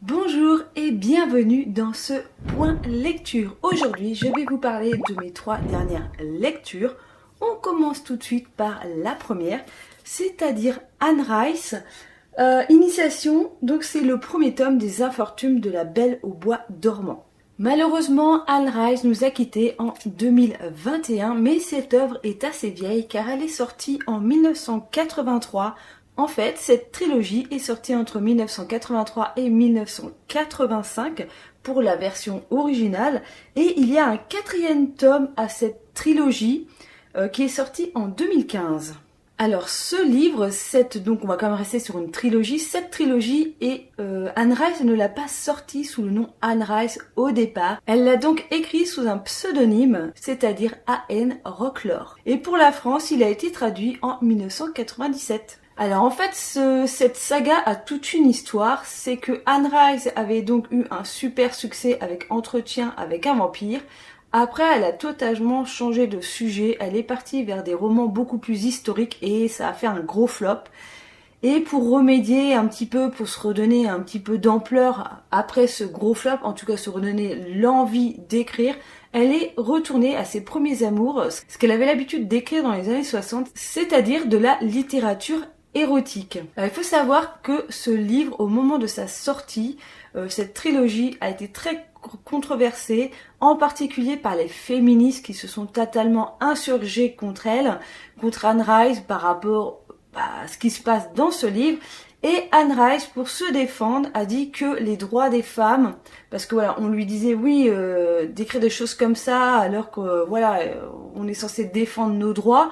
Bonjour et bienvenue dans ce point lecture. Aujourd'hui, je vais vous parler de mes 3 dernières lectures. On commence tout de suite par la première, c'est-à-dire Anne Rice. Initiation, donc c'est le premier tome des Infortunes de la Belle au bois dormant. Malheureusement, Anne Rice nous a quittés en 2021, mais cette œuvre est assez vieille car elle est sortie en 1983. En fait, cette trilogie est sortie entre 1983 et 1985 pour la version originale et il y a un 4e tome à cette trilogie qui est sorti en 2015. Alors ce livre, donc on va quand même rester sur une trilogie, cette trilogie et Anne Rice ne l'a pas sortie sous le nom Anne Rice au départ. Elle l'a donc écrit sous un pseudonyme, c'est-à-dire A.N. Rocklore. Et pour la France, il a été traduit en 1997. Alors en fait, cette saga a toute une histoire, c'est que Anne Rice avait donc eu un super succès avec Entretien avec un vampire. Après, elle a totalement changé de sujet, elle est partie vers des romans beaucoup plus historiques et ça a fait un gros flop. Et pour remédier un petit peu, pour se redonner un petit peu d'ampleur après ce gros flop, en tout cas se redonner l'envie d'écrire, elle est retournée à ses premiers amours, ce qu'elle avait l'habitude d'écrire dans les années 60, c'est-à-dire de la littérature érotique. Alors, il faut savoir que ce livre, au moment de sa sortie, cette trilogie a été très controversée, en particulier par les féministes qui se sont totalement insurgées contre elle, contre Anne Rice par rapport à ce qui se passe dans ce livre. Et Anne Rice, pour se défendre, a dit que les droits des femmes, parce que voilà, on lui disait oui, d'écrire des choses comme ça, alors que voilà, on est censé défendre nos droits.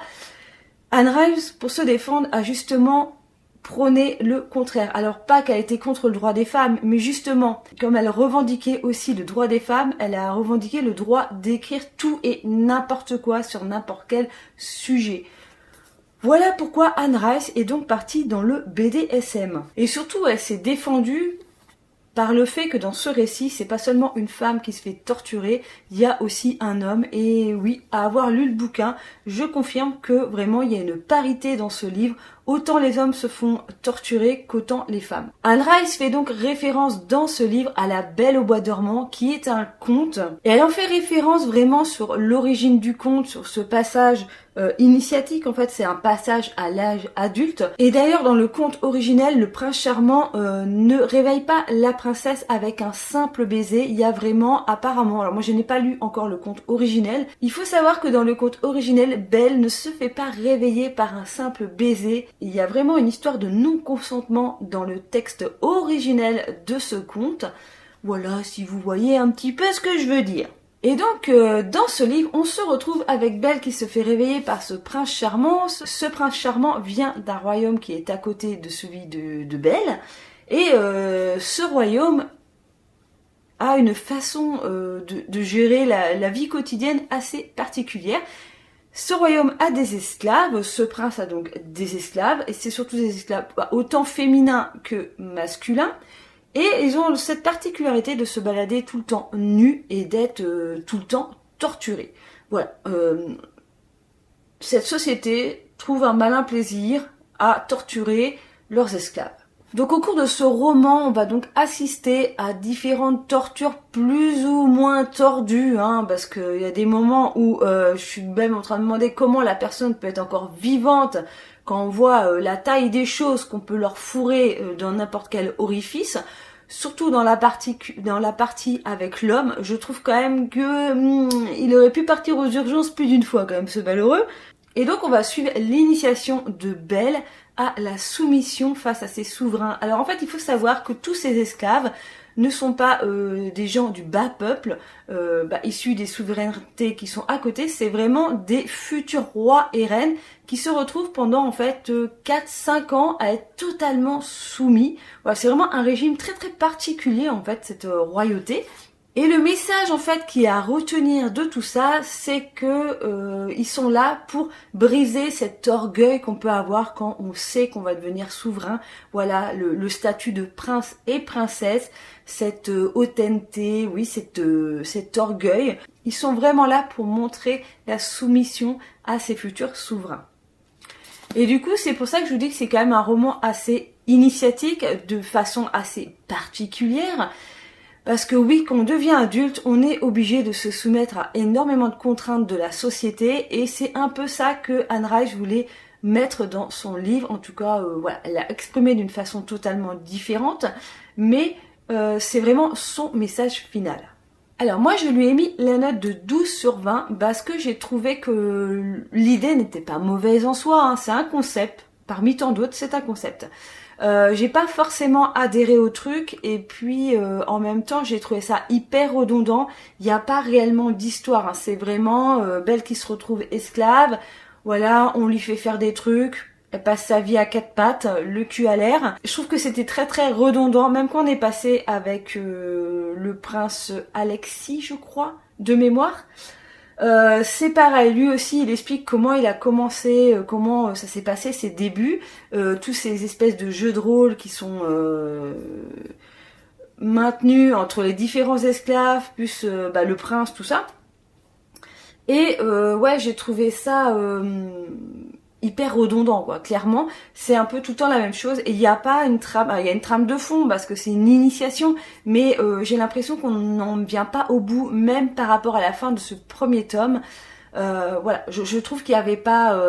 Anne Rice, pour se défendre, a justement prôné le contraire. Alors pas qu'elle était contre le droit des femmes, mais justement, comme elle revendiquait aussi le droit des femmes, elle a revendiqué le droit d'écrire tout et n'importe quoi sur n'importe quel sujet. Voilà pourquoi Anne Rice est donc partie dans le BDSM. Et surtout, elle s'est défendue par le fait que dans ce récit, c'est pas seulement une femme qui se fait torturer, il y a aussi un homme. Et oui, à avoir lu le bouquin, je confirme que vraiment il y a une parité dans ce livre. Autant les hommes se font torturer qu'autant les femmes. Anne Rice fait donc référence dans ce livre à La Belle au bois dormant, qui est un conte. Et elle en fait référence vraiment sur l'origine du conte, sur ce passage initiatique. En fait, c'est un passage à l'âge adulte. Et d'ailleurs, dans le conte originel, le prince charmant ne réveille pas la princesse avec un simple baiser. Il y a vraiment, apparemment, alors moi je n'ai pas lu encore le conte originel. Il faut savoir que dans le conte originel, Belle ne se fait pas réveiller par un simple baiser. Il y a vraiment une histoire de non-consentement dans le texte originel de ce conte. Voilà, si vous voyez un petit peu ce que je veux dire. Et donc, dans ce livre, on se retrouve avec Belle qui se fait réveiller par ce prince charmant. Ce prince charmant vient d'un royaume qui est à côté de celui de Belle. Et ce royaume a une façon de gérer la vie quotidienne assez particulière. Ce royaume a des esclaves, ce prince a donc des esclaves, et c'est surtout des esclaves autant féminins que masculins, et ils ont cette particularité de se balader tout le temps nus et d'être tout le temps torturés. Voilà, cette société trouve un malin plaisir à torturer leurs esclaves. Donc au cours de ce roman, on va donc assister à différentes tortures plus ou moins tordues, parce qu'il y a des moments où je suis même en train de demander comment la personne peut être encore vivante quand on voit la taille des choses qu'on peut leur fourrer dans n'importe quel orifice. Surtout dans la partie avec l'homme, je trouve quand même que il aurait pu partir aux urgences plus d'une fois quand même, ce malheureux. Et donc on va suivre l'initiation de Belle à la soumission face à ses souverains. Alors en fait, il faut savoir que tous ces esclaves ne sont pas des gens du bas peuple, issus des souverainetés qui sont à côté, c'est vraiment des futurs rois et reines qui se retrouvent pendant en fait 4-5 ans à être totalement soumis. Voilà, c'est vraiment un régime très très particulier en fait, cette royauté. Et le message en fait qui est à retenir de tout ça, c'est que ils sont là pour briser cet orgueil qu'on peut avoir quand on sait qu'on va devenir souverain. Voilà, le statut de prince et princesse, cette hautaineté, oui, cet orgueil. Ils sont vraiment là pour montrer la soumission à ces futurs souverains. Et du coup, c'est pour ça que je vous dis que c'est quand même un roman assez initiatique de façon assez particulière. Parce que oui, quand on devient adulte, on est obligé de se soumettre à énormément de contraintes de la société et c'est un peu ça que Anne Rice voulait mettre dans son livre. En tout cas, voilà, elle l'a exprimé d'une façon totalement différente, mais c'est vraiment son message final. Alors moi, je lui ai mis la note de 12 sur 20 parce que j'ai trouvé que l'idée n'était pas mauvaise en soi, hein. C'est un concept, parmi tant d'autres, c'est un concept. J'ai pas forcément adhéré au truc et puis en même temps j'ai trouvé ça hyper redondant. Il n'y a pas réellement d'histoire, hein. C'est vraiment Belle qui se retrouve esclave. Voilà, on lui fait faire des trucs. Elle passe sa vie à quatre pattes, le cul à l'air. Je trouve que c'était très très redondant, même quand on est passé avec le prince Alexis, je crois, de mémoire. C'est pareil, lui aussi il explique comment il a commencé, comment ça s'est passé, ses débuts, tous ces espèces de jeux de rôle qui sont maintenus entre les différents esclaves, plus le prince, tout ça. Et ouais, j'ai trouvé ça hyper redondant, quoi. Clairement, c'est un peu tout le temps la même chose et il n'y a pas une trame, il y a une trame de fond parce que c'est une initiation, mais j'ai l'impression qu'on n'en vient pas au bout, même par rapport à la fin de ce premier tome. Voilà, je trouve qu'il n'y avait pas,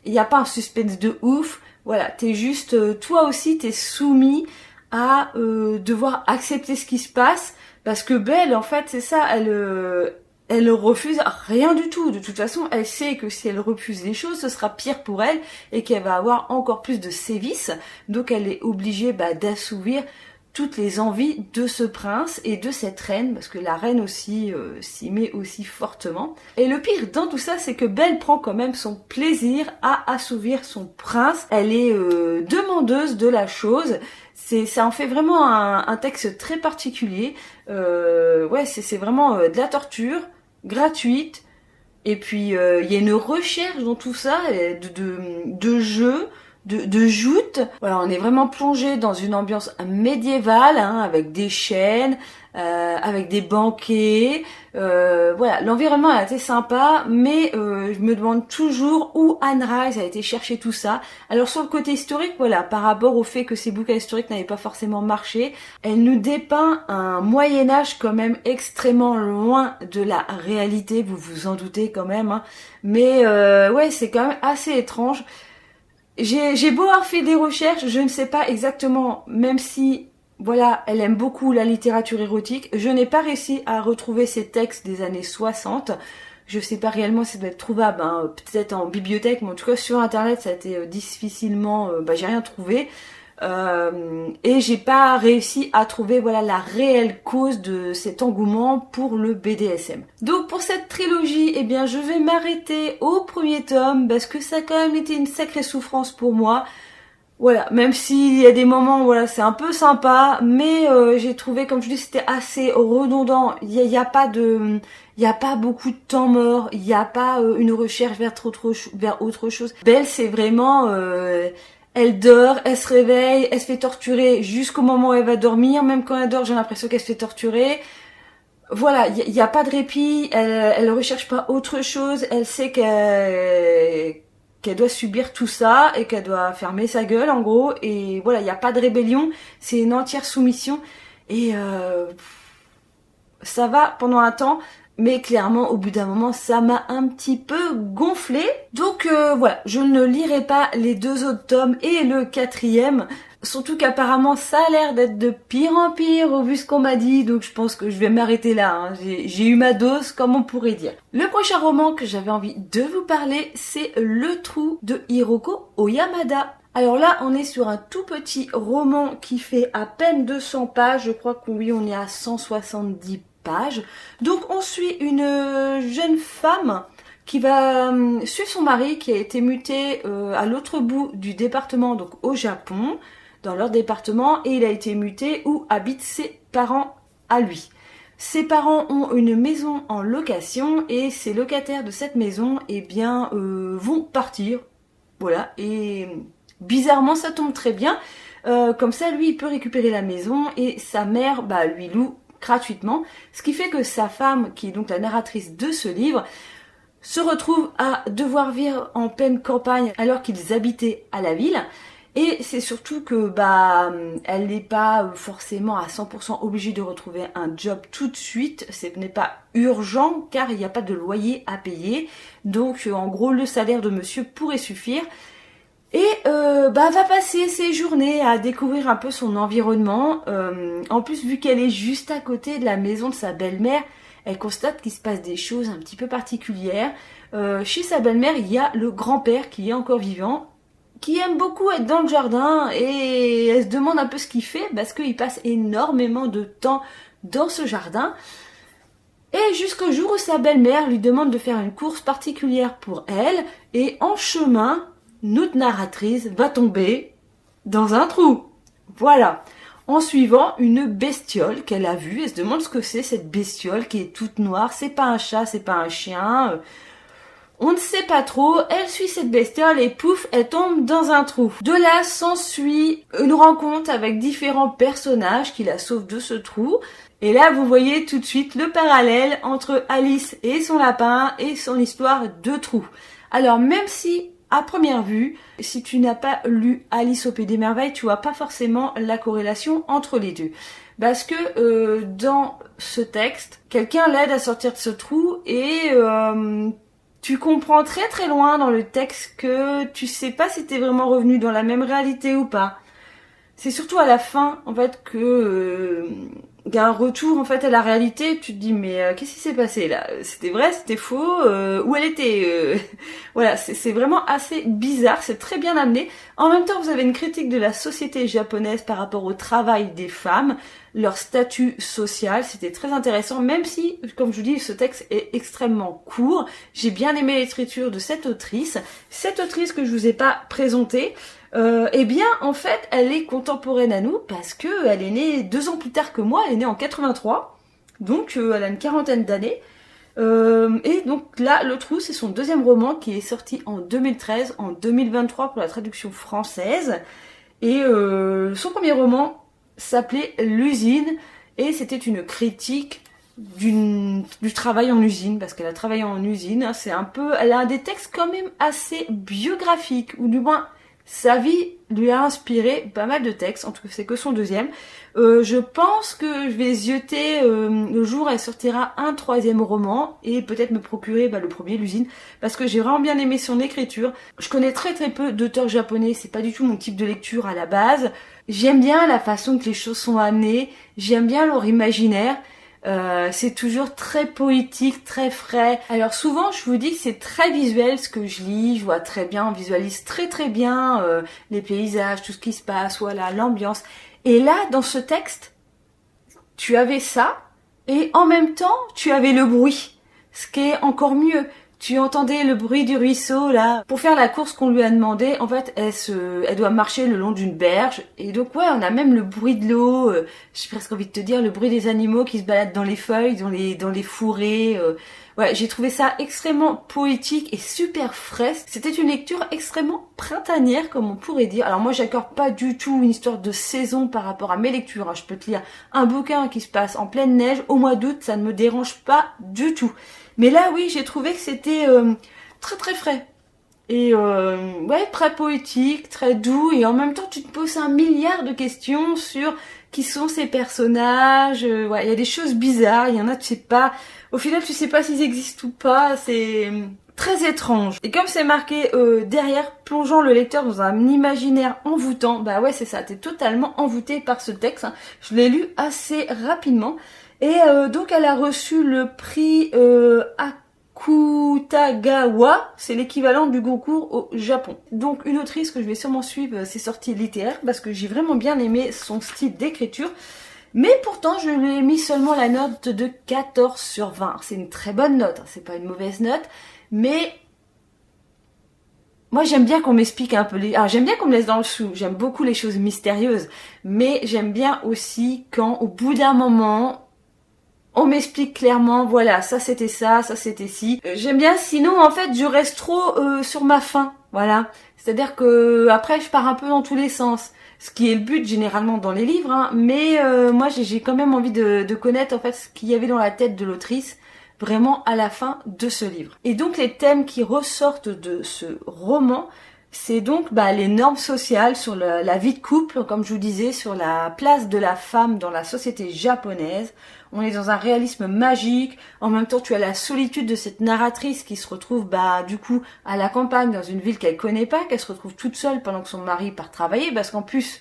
il n'y a pas un suspense de ouf. Voilà, t'es juste, toi aussi, t'es soumis à devoir accepter ce qui se passe parce que Belle, en fait, c'est ça, elle refuse rien du tout. De toute façon, elle sait que si elle refuse les choses, ce sera pire pour elle et qu'elle va avoir encore plus de sévices. Donc elle est obligée d'assouvir toutes les envies de ce prince et de cette reine, parce que la reine aussi s'y met aussi fortement. Et le pire dans tout ça, c'est que Belle prend quand même son plaisir à assouvir son prince. Elle est demandeuse de la chose. Ça en fait vraiment un texte très particulier. Ouais, c'est vraiment de la torture gratuite. Et puis il y a une recherche dans tout ça, de jeu, de joute. Voilà, on est vraiment plongé dans une ambiance médiévale, hein, avec des chaînes, avec des banquets. Voilà, l'environnement a été sympa, mais je me demande toujours où Anne Rice a été chercher tout ça. Alors sur le côté historique, voilà, par rapport au fait que ces bouquins historiques n'avaient pas forcément marché, elle nous dépeint un Moyen-Âge quand même extrêmement loin de la réalité, vous vous en doutez quand même, hein. Mais ouais, c'est quand même assez étrange. J'ai beau avoir fait des recherches, je ne sais pas exactement, même si, voilà, elle aime beaucoup la littérature érotique, je n'ai pas réussi à retrouver ces textes des années 60. Je sais pas réellement si ça doit être trouvable, hein, peut-être en bibliothèque, mais en tout cas sur internet ça a été difficilement, j'ai rien trouvé. Et j'ai pas réussi à trouver voilà la réelle cause de cet engouement pour le BDSM. Donc pour cette trilogie, eh bien je vais m'arrêter au premier tome parce que ça a quand même été une sacrée souffrance pour moi. Voilà, même s'il y a des moments, voilà, c'est un peu sympa, mais j'ai trouvé, comme je dis, c'était assez redondant. Il y a pas beaucoup de temps mort, il y a pas une recherche vers autre chose. Belle, c'est vraiment elle dort, elle se réveille, elle se fait torturer jusqu'au moment où elle va dormir. Même quand elle dort, j'ai l'impression qu'elle se fait torturer. Voilà, il y a pas de répit, elle recherche pas autre chose, elle sait qu'elle doit subir tout ça et qu'elle doit fermer sa gueule en gros. Et voilà, il n'y a pas de rébellion, c'est une entière soumission. Et ça va pendant un temps. Mais clairement, au bout d'un moment, ça m'a un petit peu gonflé. Donc voilà, je ne lirai pas les deux autres tomes et le quatrième. Surtout qu'apparemment, ça a l'air d'être de pire en pire au vu ce qu'on m'a dit. Donc je pense que je vais m'arrêter là, hein. J'ai eu ma dose, comme on pourrait dire. Le prochain roman que j'avais envie de vous parler, c'est Le Trou de Hiroko Oyamada. Alors là, on est sur un tout petit roman qui fait à peine 200 pages. Je crois qu'on est à 170 pages. Donc on suit une jeune femme qui va suivre son mari qui a été muté à l'autre bout du département, donc au Japon, dans leur département, et il a été muté où habitent ses parents à lui. Ses parents ont une maison en location et ses locataires de cette maison vont partir. Voilà, et bizarrement ça tombe très bien. Comme ça, lui, il peut récupérer la maison et sa mère lui loue gratuitement, ce qui fait que sa femme, qui est donc la narratrice de ce livre, se retrouve à devoir vivre en pleine campagne alors qu'ils habitaient à la ville. Et c'est surtout que elle n'est pas forcément à 100% obligée de retrouver un job tout de suite. Ce n'est pas urgent car il n'y a pas de loyer à payer. Donc en gros le salaire de monsieur pourrait suffire. Et va passer ses journées à découvrir un peu son environnement. En plus, vu qu'elle est juste à côté de la maison de sa belle-mère, elle constate qu'il se passe des choses un petit peu particulières. Chez sa belle-mère, il y a le grand-père qui est encore vivant, qui aime beaucoup être dans le jardin, et elle se demande un peu ce qu'il fait parce qu'il passe énormément de temps dans ce jardin. Et jusqu'au jour où sa belle-mère lui demande de faire une course particulière pour elle, et en chemin, notre narratrice va tomber dans un trou. Voilà. En suivant une bestiole qu'elle a vue. Elle se demande ce que c'est cette bestiole qui est toute noire. C'est pas un chat, c'est pas un chien. On ne sait pas trop. Elle suit cette bestiole et pouf, elle tombe dans un trou. De là s'ensuit une rencontre avec différents personnages qui la sauvent de ce trou. Et là, vous voyez tout de suite le parallèle entre Alice et son lapin et son histoire de trou. Alors, même si à première vue, si tu n'as pas lu Alice au Pays des Merveilles, tu vois pas forcément la corrélation entre les deux. Parce que dans ce texte, quelqu'un l'aide à sortir de ce trou et tu comprends très très loin dans le texte que tu sais pas si t'es vraiment revenu dans la même réalité ou pas. C'est surtout à la fin, en fait, que il y a un retour en fait à la réalité. Tu te dis mais qu'est-ce qui s'est passé là? C'était vrai, c'était faux, où elle était? Voilà, c'est vraiment assez bizarre, c'est très bien amené. En même temps, vous avez une critique de la société japonaise par rapport au travail des femmes, leur statut social. C'était très intéressant, même si, comme je vous dis, ce texte est extrêmement court. J'ai bien aimé l'écriture de cette autrice. Cette autrice que je vous ai pas présentée, eh bien, en fait, elle est contemporaine à nous parce que elle est née 2 ans plus tard que moi. Elle est née en 83, donc elle a une quarantaine d'années. Et donc là, Le Trou, c'est son 2e roman qui est sorti en 2013, en 2023 pour la traduction française. Et son premier roman s'appelait L'usine et c'était une critique du travail en usine, parce qu'elle a travaillé en usine. C'est un peu, elle a des textes quand même assez biographiques, ou du moins sa vie lui a inspiré pas mal de textes, en tout cas c'est que son 2e. Je pense que je vais zioter le jour où elle sortira un 3e roman et peut-être me procurer le premier, L'usine, parce que j'ai vraiment bien aimé son écriture. Je connais très très peu d'auteurs japonais, c'est pas du tout mon type de lecture à la base. J'aime bien la façon que les choses sont amenées, j'aime bien leur imaginaire. C'est toujours très poétique, très frais. Alors souvent, je vous dis que c'est très visuel ce que je lis. Je vois très bien, on visualise très très bien les paysages, tout ce qui se passe, voilà, l'ambiance. Et là, dans ce texte, tu avais ça, et en même temps, tu avais le bruit, ce qui est encore mieux. Tu entendais le bruit du ruisseau, là. Pour faire la course qu'on lui a demandé, en fait, elle doit marcher le long d'une berge. Et donc, ouais, on a même le bruit de l'eau. J'ai presque envie de te dire le bruit des animaux qui se baladent dans les feuilles, dans les fourrés. Ouais, j'ai trouvé ça extrêmement poétique et super frais. C'était une lecture extrêmement printanière, comme on pourrait dire. Alors moi, j'accorde pas du tout une histoire de saison par rapport à mes lectures. Je peux te lire un bouquin qui se passe en pleine neige au mois d'août, ça ne me dérange pas du tout. Mais là, oui, j'ai trouvé que c'était très très frais. Et ouais, très poétique, très doux. Et en même temps, tu te poses 1 milliard de questions sur qui sont ces personnages. Ouais, il y a des choses bizarres. Il y en a, tu sais pas. Au final, tu sais pas s'ils existent ou pas. C'est très étrange. Et comme c'est marqué derrière, plongeant le lecteur dans un imaginaire envoûtant. Bah ouais, c'est ça. T'es totalement envoûté par ce texte. Je l'ai lu assez rapidement. Et donc elle a reçu le prix Akutagawa, c'est l'équivalent du Goncourt au Japon. Donc une autrice que je vais sûrement suivre ses sorties littéraires parce que j'ai vraiment bien aimé son style d'écriture. Mais pourtant je lui ai mis seulement la note de 14/20. C'est une très bonne note, c'est pas une mauvaise note, mais moi j'aime bien qu'on m'explique un peu alors j'aime bien qu'on me laisse dans le flou, j'aime beaucoup les choses mystérieuses, mais j'aime bien aussi quand au bout d'un moment on m'explique clairement, voilà, ça c'était ça c'était ci. J'aime bien, sinon en fait je reste trop sur ma faim, voilà. C'est-à-dire que après je pars un peu dans tous les sens, ce qui est le but généralement dans les livres, hein. Mais moi j'ai quand même envie de connaître en fait ce qu'il y avait dans la tête de l'autrice, vraiment à la fin de ce livre. Et donc les thèmes qui ressortent de ce roman C'est donc les normes sociales sur la vie de couple, comme je vous disais, sur la place de la femme dans la société japonaise. On est dans un réalisme magique. En même temps, tu as la solitude de cette narratrice qui se retrouve du coup à la campagne, dans une ville qu'elle connaît pas, qu'elle se retrouve toute seule pendant que son mari part travailler, parce qu'en plus,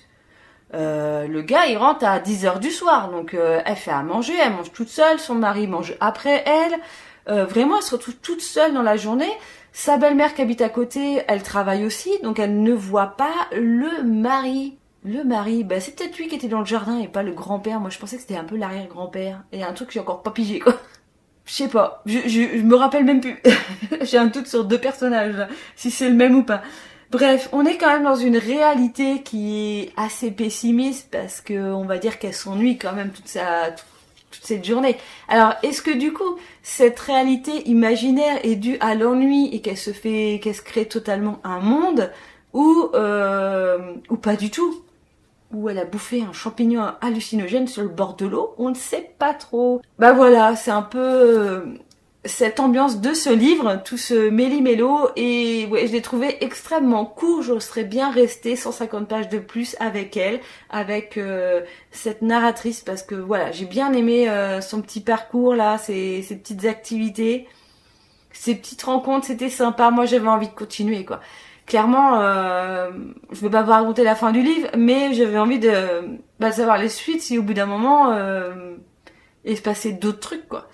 le gars il rentre à 10h du soir, donc elle fait à manger, elle mange toute seule, son mari mange après elle. Vraiment, elle se retrouve toute seule dans la journée. Sa belle-mère qui habite à côté, elle travaille aussi, donc elle ne voit pas le mari. Le mari, c'est peut-être lui qui était dans le jardin et pas le grand-père. Moi, je pensais que c'était un peu l'arrière-grand-père. Et un truc que j'ai encore pas pigé, quoi. Je sais pas, je me rappelle même plus. J'ai un doute sur 2 personnages, là, si c'est le même ou pas. Bref, on est quand même dans une réalité qui est assez pessimiste parce que on va dire qu'elle s'ennuie quand même toute cette journée. Alors, est-ce que du coup, cette réalité imaginaire est due à l'ennui et qu'elle se crée totalement un monde ou pas du tout? Ou elle a bouffé un champignon hallucinogène sur le bord de l'eau? On ne sait pas trop. Voilà, c'est un peu cette ambiance de ce livre, tout ce méli-mélo, et ouais, je l'ai trouvé extrêmement court. Je serais bien restée 150 pages de plus avec elle, avec cette narratrice, parce que voilà, j'ai bien aimé son petit parcours là, ses petites activités, ses petites rencontres, c'était sympa. Moi, j'avais envie de continuer, quoi. Clairement, je veux pas vous raconter la fin du livre, mais j'avais envie de savoir les suites, si au bout d'un moment il se passait d'autres trucs, quoi.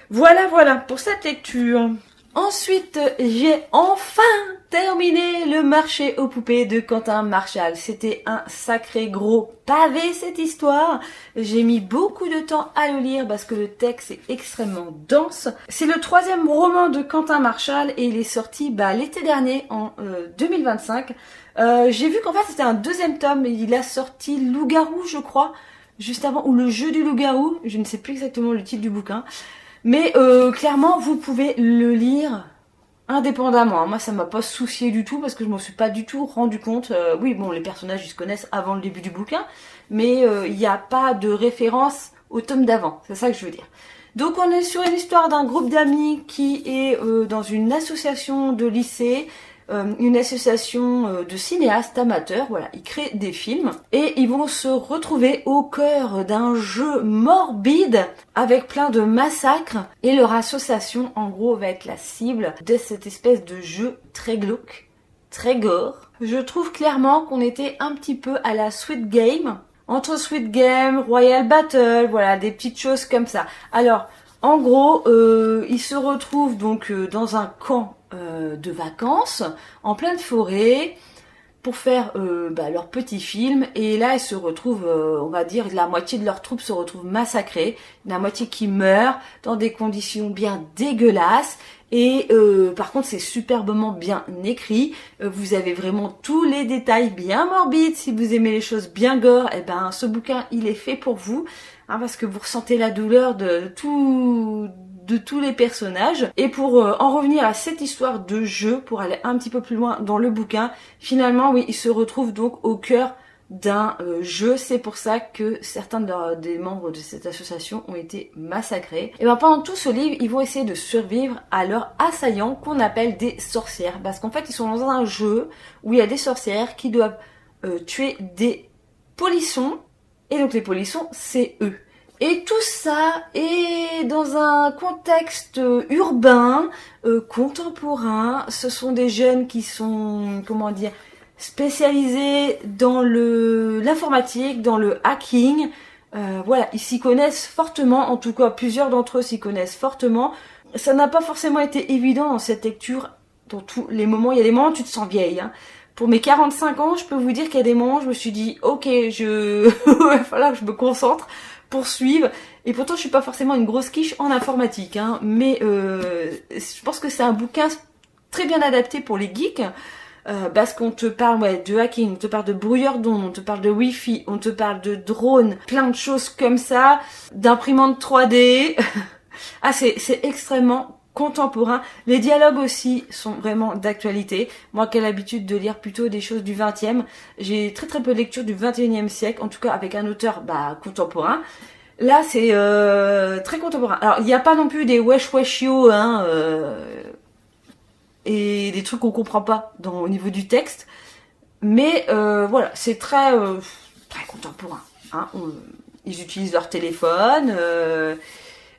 Voilà pour cette lecture. Ensuite, j'ai enfin terminé Le marché aux poupées de Quentin Marchal. C'était un sacré gros pavé cette histoire. J'ai mis beaucoup de temps à le lire parce que le texte est extrêmement dense. C'est le 3e roman de Quentin Marchal et il est sorti l'été dernier en 2025. J'ai vu qu'en fait c'était un 2e tome. Il a sorti Loup-garou, je crois, juste avant, ou Le jeu du loup-garou. Je ne sais plus exactement le titre du bouquin. Mais clairement, vous pouvez le lire indépendamment. Moi, ça m'a pas soucié du tout parce que je m'en suis pas du tout rendu compte. Oui, bon, les personnages, ils se connaissent avant le début du bouquin, mais il n'y a pas de référence au tome d'avant. C'est ça que je veux dire. Donc, on est sur une histoire d'un groupe d'amis qui est dans une association de lycée, une association de cinéastes amateurs. Voilà, ils créent des films et ils vont se retrouver au cœur d'un jeu morbide avec plein de massacres et leur association en gros va être la cible de cette espèce de jeu très glauque, très gore. Je trouve clairement qu'on était un petit peu à la Squid Game, entre Squid Game, Royal Battle, voilà, des petites choses comme ça. Alors, en gros, ils se retrouvent donc dans un camp de vacances, en pleine forêt, pour faire leur petit film. Et là, ils se retrouvent, on va dire, la moitié de leur troupe se retrouve massacrée, la moitié qui meurt dans des conditions bien dégueulasses. Et par contre, c'est superbement bien écrit. Vous avez vraiment tous les détails bien morbides. Si vous aimez les choses bien gore, ce bouquin, il est fait pour vous. Parce que vous ressentez la douleur de tous les personnages. Et pour en revenir à cette histoire de jeu, pour aller un petit peu plus loin dans le bouquin, finalement, oui, ils se retrouvent donc au cœur d'un jeu. C'est pour ça que certains des membres de cette association ont été massacrés. Et pendant tout ce livre, ils vont essayer de survivre à leurs assaillants qu'on appelle des sorcières. Parce qu'en fait, ils sont dans un jeu où il y a des sorcières qui doivent tuer des polissons. Et donc les polissons, c'est eux. Et tout ça est dans un contexte urbain, contemporain. Ce sont des jeunes qui sont, spécialisés dans l'informatique, dans le hacking. Voilà, ils s'y connaissent fortement. En tout cas, plusieurs d'entre eux s'y connaissent fortement. Ça n'a pas forcément été évident dans cette lecture. Dans tous les moments, il y a des moments où tu te sens vieille, Pour mes 45 ans, je peux vous dire qu'il y a des moments où je me suis dit, ok, il va falloir que je me concentre pour suivre. Et pourtant, je suis pas forcément une grosse quiche en informatique, mais je pense que c'est un bouquin très bien adapté pour les geeks, parce qu'on te parle de hacking, on te parle de brouilleur d'ondes, on te parle de wifi, on te parle de drones, plein de choses comme ça, d'imprimantes 3D. C'est extrêmement contemporain. Les dialogues aussi sont vraiment d'actualité. Moi qui ai l'habitude de lire plutôt des choses du 20e, j'ai très peu de lecture du 21e siècle, en tout cas avec un auteur contemporain. Là c'est très contemporain. Alors il n'y a pas non plus des wesh yo, et des trucs qu'on comprend pas au niveau du texte. Mais voilà, c'est très contemporain. Hein. Ils utilisent leur téléphone.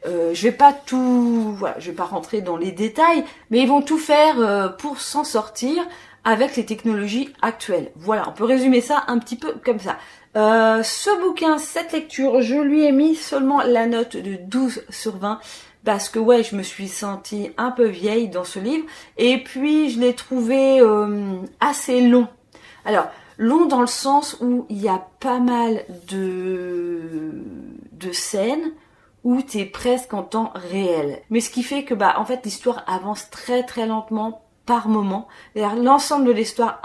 Je vais pas je vais pas rentrer dans les détails, mais ils vont tout faire pour s'en sortir avec les technologies actuelles. Voilà, on peut résumer ça un petit peu comme ça. Ce bouquin, cette lecture, je lui ai mis seulement la note de 12/20 parce que je me suis sentie un peu vieille dans ce livre et puis je l'ai trouvé assez long. Alors, long dans le sens où il y a pas mal de scènes où t'es presque en temps réel. Mais ce qui fait que en fait l'histoire avance très très lentement par moment. D'ailleurs, l'ensemble de l'histoire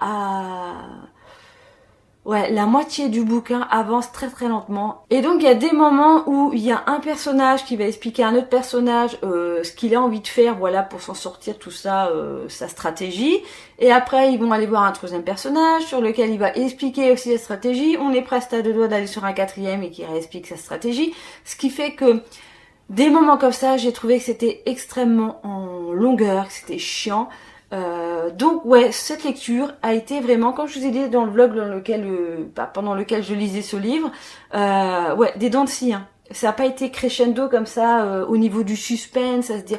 la moitié du bouquin avance très très lentement. Et donc il y a des moments où il y a un personnage qui va expliquer à un autre personnage ce qu'il a envie de faire, pour s'en sortir, tout ça, sa stratégie. Et après ils vont aller voir un troisième personnage sur lequel il va expliquer aussi la stratégie. On est presque à deux doigts d'aller sur un quatrième et qui réexplique sa stratégie. Ce qui fait que des moments comme ça, j'ai trouvé que c'était extrêmement en longueur, que c'était chiant. Donc cette lecture a été vraiment, comme je vous ai dit dans le vlog pendant lequel je lisais ce livre, des dents de scie. Hein. Ça n'a pas été crescendo comme ça au niveau du suspense, à se dire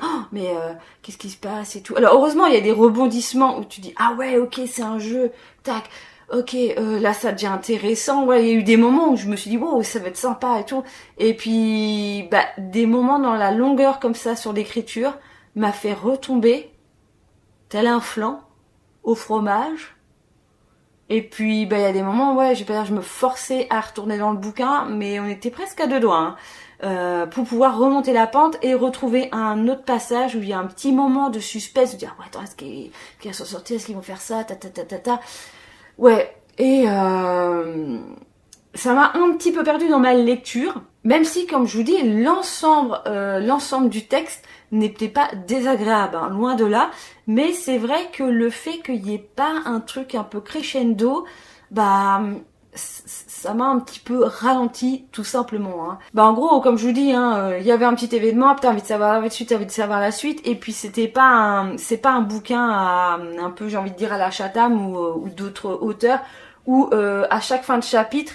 qu'est-ce qui se passe et tout. Alors heureusement il y a des rebondissements où tu dis ok c'est un jeu, tac. Ok, là ça devient intéressant. Il y a eu des moments où je me suis dit wow ça va être sympa et tout. Et puis des moments dans la longueur comme ça sur l'écriture m'a fait retomber tel un flan au fromage. Et puis il y a des moments je vais pas dire je me forçais à retourner dans le bouquin, mais on était presque à deux doigts pour pouvoir remonter la pente et retrouver un autre passage où il y a un petit moment de suspense, de dire attends, est-ce qu'ils vont s'en sortir, est-ce qu'ils vont faire ça, et ça m'a un petit peu perdu dans ma lecture, même si comme je vous dis l'ensemble du texte n'était pas désagréable, hein, loin de là, mais c'est vrai que le fait qu'il n'y ait pas un truc un peu crescendo, ça m'a un petit peu ralenti tout simplement. Hein. En gros, comme je vous dis, il y avait un petit événement, t'as envie de savoir la suite, t'as envie de savoir la suite, et puis c'est pas un bouquin un peu, j'ai envie de dire à la Chatham ou d'autres auteurs où à chaque fin de chapitre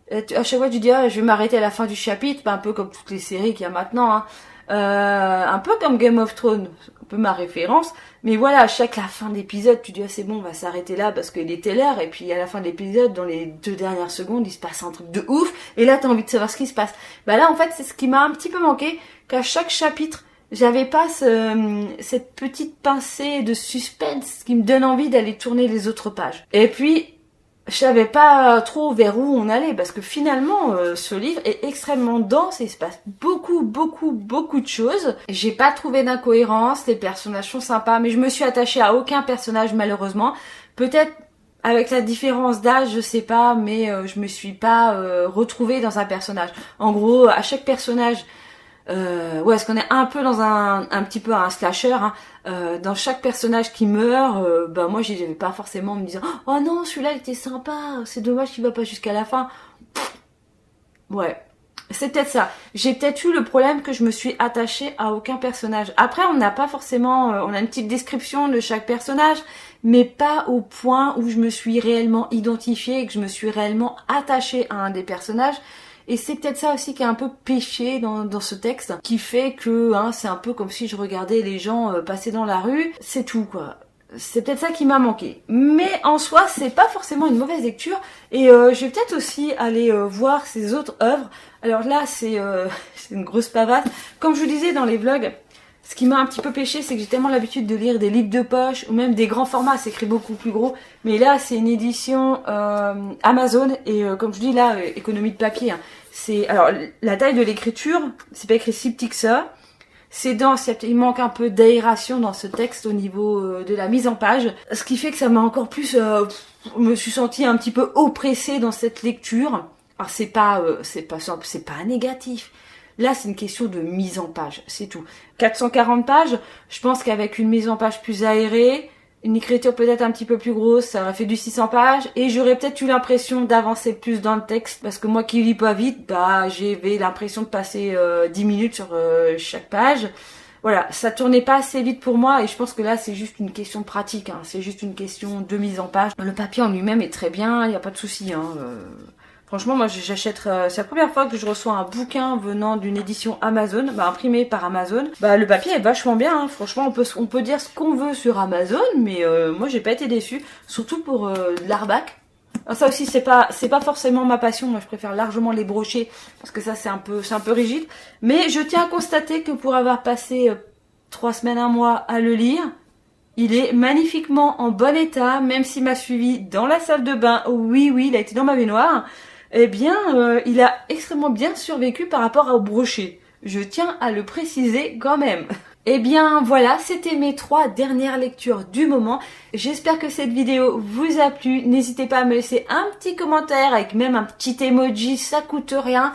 à chaque fois tu dis je vais m'arrêter à la fin du chapitre, un peu comme toutes les séries qu'il y a maintenant, hein. Un peu comme Game of Thrones, un peu ma référence, mais à la fin d'épisode tu dis c'est bon, on va s'arrêter là parce qu'il était l'heure, et puis à la fin de l'épisode, dans les 2 dernières secondes, il se passe un truc de ouf, et là t'as envie de savoir ce qui se passe. Là en fait c'est ce qui m'a un petit peu manqué, qu'à chaque chapitre j'avais pas cette petite pincée de suspense qui me donne envie d'aller tourner les autres pages. Et puis je savais pas trop vers où on allait, parce que finalement ce livre est extrêmement dense et il se passe beaucoup de choses. J'ai pas trouvé d'incohérence, les personnages sont sympas, mais je me suis attachée à aucun personnage malheureusement. Peut-être avec la différence d'âge, je sais pas, mais je me suis pas retrouvée dans un personnage. En gros, à chaque personnage, est-ce qu'on est un peu dans un petit peu un slasher, hein. Dans chaque personnage qui meurt, moi j'y vais pas forcément en me disant oh non celui-là il était sympa, c'est dommage qu'il va pas jusqu'à la fin. C'est peut-être ça. J'ai peut-être eu le problème que je me suis attachée à aucun personnage. Après on n'a pas forcément, on a une petite description de chaque personnage, mais pas au point où je me suis réellement identifiée et que je me suis réellement attachée à un des personnages. Et c'est peut-être ça aussi qui a un peu péché dans ce texte, qui fait que c'est un peu comme si je regardais les gens passer dans la rue, c'est tout quoi. C'est peut-être ça qui m'a manqué. Mais en soi, c'est pas forcément une mauvaise lecture, et je vais peut-être aussi aller voir ses autres œuvres. Alors là, c'est une grosse pavasse. Comme je vous disais dans les vlogs, ce qui m'a un petit peu péché, c'est que j'ai tellement l'habitude de lire des livres de poche ou même des grands formats, c'est écrit beaucoup plus gros. Mais là, c'est une édition Amazon, et comme je dis là, économie de papier. Hein. Alors la taille de l'écriture, c'est pas écrit si petit que ça. C'est dense, il manque un peu d'aération dans ce texte au niveau de la mise en page, ce qui fait que ça m'a encore plus, je me suis sentie un petit peu oppressée dans cette lecture. Alors c'est pas négatif. Là, c'est une question de mise en page, c'est tout. 440 pages, je pense qu'avec une mise en page plus aérée, une écriture peut-être un petit peu plus grosse, ça aurait fait du 600 pages, et j'aurais peut-être eu l'impression d'avancer plus dans le texte, parce que moi qui lis pas vite, j'avais l'impression de passer 10 minutes sur chaque page. voilà, ça tournait pas assez vite pour moi et je pense que là c'est juste une question de pratique, hein. C'est juste une question de mise en page. Le papier en lui-même est très bien, il n'y a pas de souci, hein. Franchement, moi j'achète, c'est la première fois que je reçois un bouquin venant d'une édition Amazon, imprimé par Amazon. Le papier est vachement bien, hein. Franchement on peut dire ce qu'on veut sur Amazon, mais moi j'ai pas été déçue, surtout pour de l'arbac. Alors ça aussi c'est pas forcément ma passion, moi je préfère largement les brochets parce que ça c'est un peu rigide. Mais je tiens à constater que pour avoir passé 3 semaines, un mois à le lire, il est magnifiquement en bon état, même s'il m'a suivi dans la salle de bain. Oui, il a été dans ma baignoire. Eh bien, il a extrêmement bien survécu par rapport au brochet. Je tiens à le préciser quand même. Eh bien voilà, c'était mes 3 dernières lectures du moment. J'espère que cette vidéo vous a plu. N'hésitez pas à me laisser un petit commentaire avec même un petit emoji, ça coûte rien.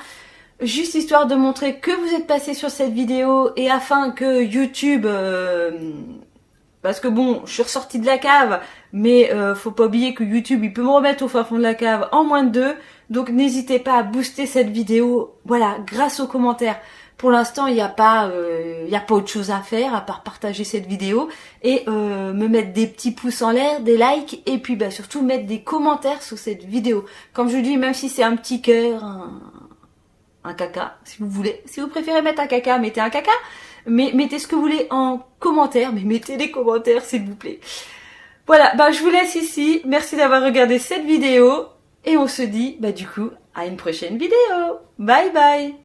Juste histoire de montrer que vous êtes passé sur cette vidéo et afin que YouTube... parce que bon, je suis ressortie de la cave, mais faut pas oublier que YouTube, il peut me remettre au fin fond de la cave en moins de 2. Donc n'hésitez pas à booster cette vidéo, voilà, grâce aux commentaires. Pour l'instant, il n'y a pas autre chose à faire à part partager cette vidéo et me mettre des petits pouces en l'air, des likes et puis surtout mettre des commentaires sur cette vidéo. Comme je dis, même si c'est un petit cœur, un caca, si vous voulez. Si vous préférez mettre un caca, mettez un caca. Mais mettez ce que vous voulez en commentaire, mais mettez des commentaires s'il vous plaît. Voilà, je vous laisse ici. Merci d'avoir regardé cette vidéo et on se dit du coup à une prochaine vidéo. Bye bye.